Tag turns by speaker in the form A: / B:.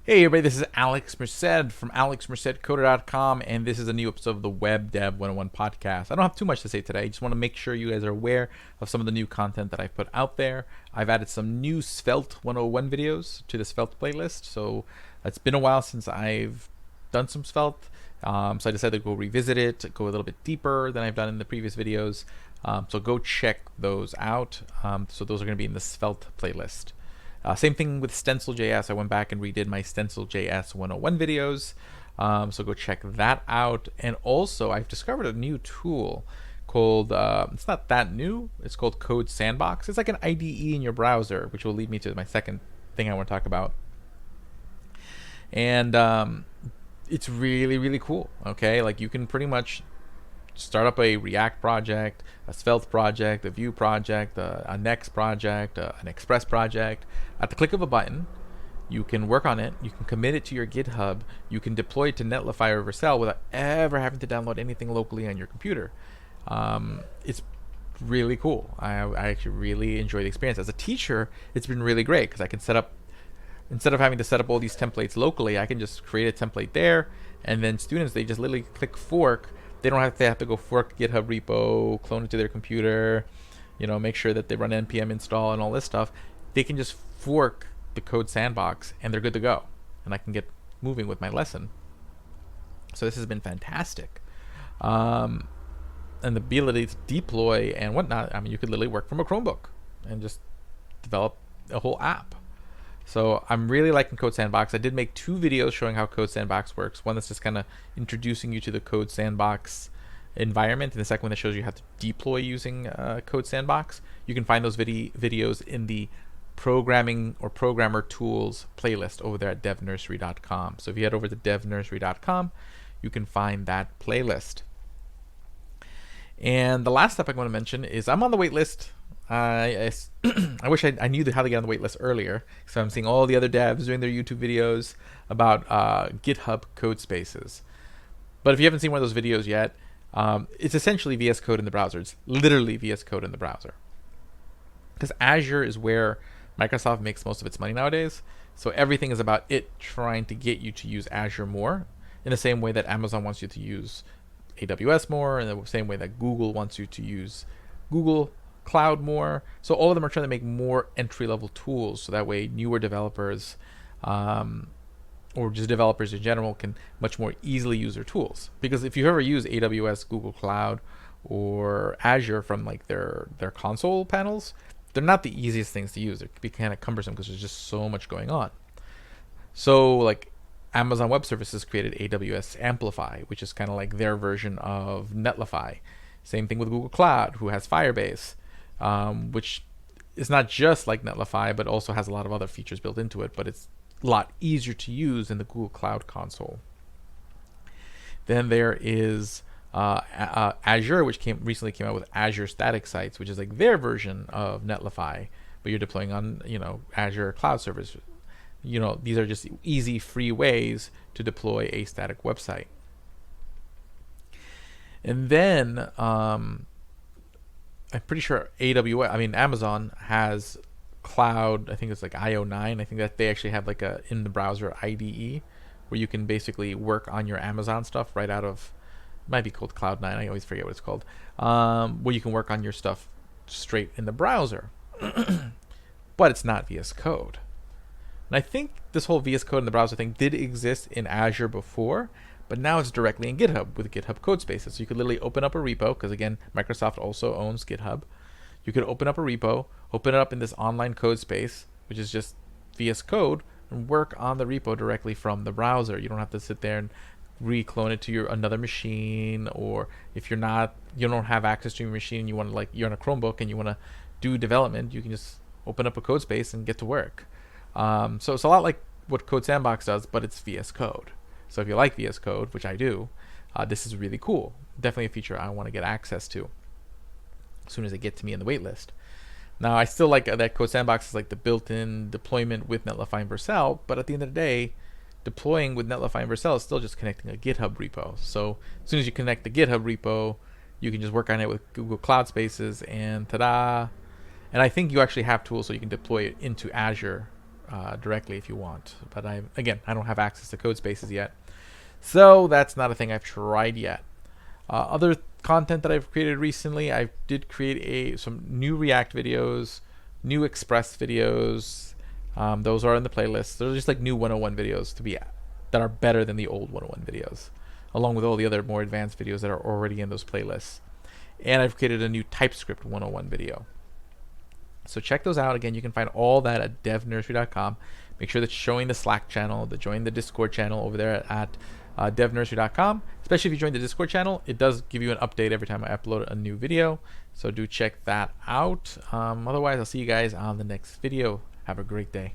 A: Hey everybody, this is Alex Merced from alexmercedcoder.com, and this is a new episode of the Web Dev 101 podcast. I don't have too much to say today. I just want to make sure you guys are aware of some of the new content that I've put out there. I've added some new Svelte 101 videos to the Svelte playlist, so it's been a while since I've done some Svelte, so I decided to go revisit it, go a little bit deeper than I've done in the previous videos. So go check those out. So those are going to be in the Svelte playlist. Same thing with StencilJS. I went back and redid my StencilJS 101 videos. So go check that out. And also, I've discovered a new tool called, it's not that new, it's called CodeSandbox. It's like an IDE in your browser, which will lead me to my second thing I want to talk about. And it's really, really cool. Okay, like you can pretty much start up a React project, a Svelte project, a Vue project, a Next project, an Express project. At the click of a button, you can work on it, you can commit it to your GitHub, you can deploy it to Netlify or Vercel without ever having to download anything locally on your computer. It's really cool. I actually really enjoy the experience. As a teacher, it's been really great because I can set up, instead of having to set up all these templates locally, I can just create a template there, and then students, they just literally click fork. They don't have to go fork GitHub repo, clone it to their computer, make sure that they run npm install and all this stuff. They can just fork the CodeSandbox and they're good to go. And I can get moving with my lesson. So this has been fantastic. And the ability to deploy and whatnot, I mean, you could literally work from a Chromebook and just develop a whole app. So I'm really liking CodeSandbox. I did make 2 videos showing how CodeSandbox works. One that's just kind of introducing you to the CodeSandbox environment, and the second one that shows you how to deploy using CodeSandbox. You can find those videos in the programming or programmer tools playlist over there at devnursery.com. So if you head over to devnursery.com, you can find that playlist. And the last step I want to mention is I'm on the wait list. I wish I knew how to get on the wait list earlier. So I'm seeing all the other devs doing their YouTube videos about GitHub CodeSpaces. But if you haven't seen one of those videos yet, it's essentially VS Code in the browser. It's literally VS Code in the browser. Because Azure is where Microsoft makes most of its money nowadays. So everything is about it trying to get you to use Azure more, in the same way that Amazon wants you to use AWS more, in the same way that Google wants you to use Google Cloud more. So all of them are trying to make more entry-level tools, so that way newer developers or just developers in general can much more easily use their tools. Because if you ever use AWS, Google Cloud, or Azure from like their console panels, they're not the easiest things to use. It can be kind of cumbersome because there's just so much going on. So like Amazon Web Services created AWS Amplify, which is kind of like their version of Netlify. Same thing with Google Cloud, who has Firebase, which is not just like Netlify, but also has a lot of other features built into it, but it's a lot easier to use in the Google Cloud console. Then there is Azure, which recently came out with Azure Static Sites, which is like their version of Netlify, but you're deploying on Azure Cloud Service. These are just easy, free ways to deploy a static website. And then I'm pretty sure Amazon has cloud. I think it's like IO9. I think that they actually have like a in the browser IDE where you can basically work on your Amazon stuff right out of. It might be called Cloud9. I always forget what it's called. Where you can work on your stuff straight in the browser, but it's not VS Code. And I think this whole VS Code in the browser thing did exist in Azure before, but now it's directly in GitHub with GitHub CodeSpaces. So you could literally open up a repo, because again, Microsoft also owns GitHub. You could open up a repo, open it up in this online code space, which is just VS Code, and work on the repo directly from the browser. You don't have to sit there and re-clone it to another machine, or if you don't have access to your machine, you want to you're on a Chromebook and you want to do development, you can just open up a code space and get to work. So it's a lot like what CodeSandbox does, but it's VS Code. So if you like VS Code, which I do, this is really cool. Definitely a feature I want to get access to as soon as they get to me in the waitlist. Now, I still like that CodeSandbox is like the built-in deployment with Netlify and Vercel, but at the end of the day, deploying with Netlify and Vercel is still just connecting a GitHub repo. So as soon as you connect the GitHub repo, you can just work on it with Google Cloud Spaces, and ta-da! And I think you actually have tools so you can deploy it into Azure directly if you want. But I don't have access to CodeSpaces yet, so that's not a thing I've tried yet. Other content that I've created recently, I did create some new React videos, new Express videos. Those are in the playlist. They're just like new 101 videos that are better than the old 101 videos, along with all the other more advanced videos that are already in those playlists. And I've created a new TypeScript 101 video. So check those out. Again, you can find all that at devnursery.com. Make sure that you're join the Slack channel, join the Discord channel over there at devnursery.com. Especially if you join the Discord channel, it does give you an update every time I upload a new video. So do check that out. Otherwise, I'll see you guys on the next video. Have a great day.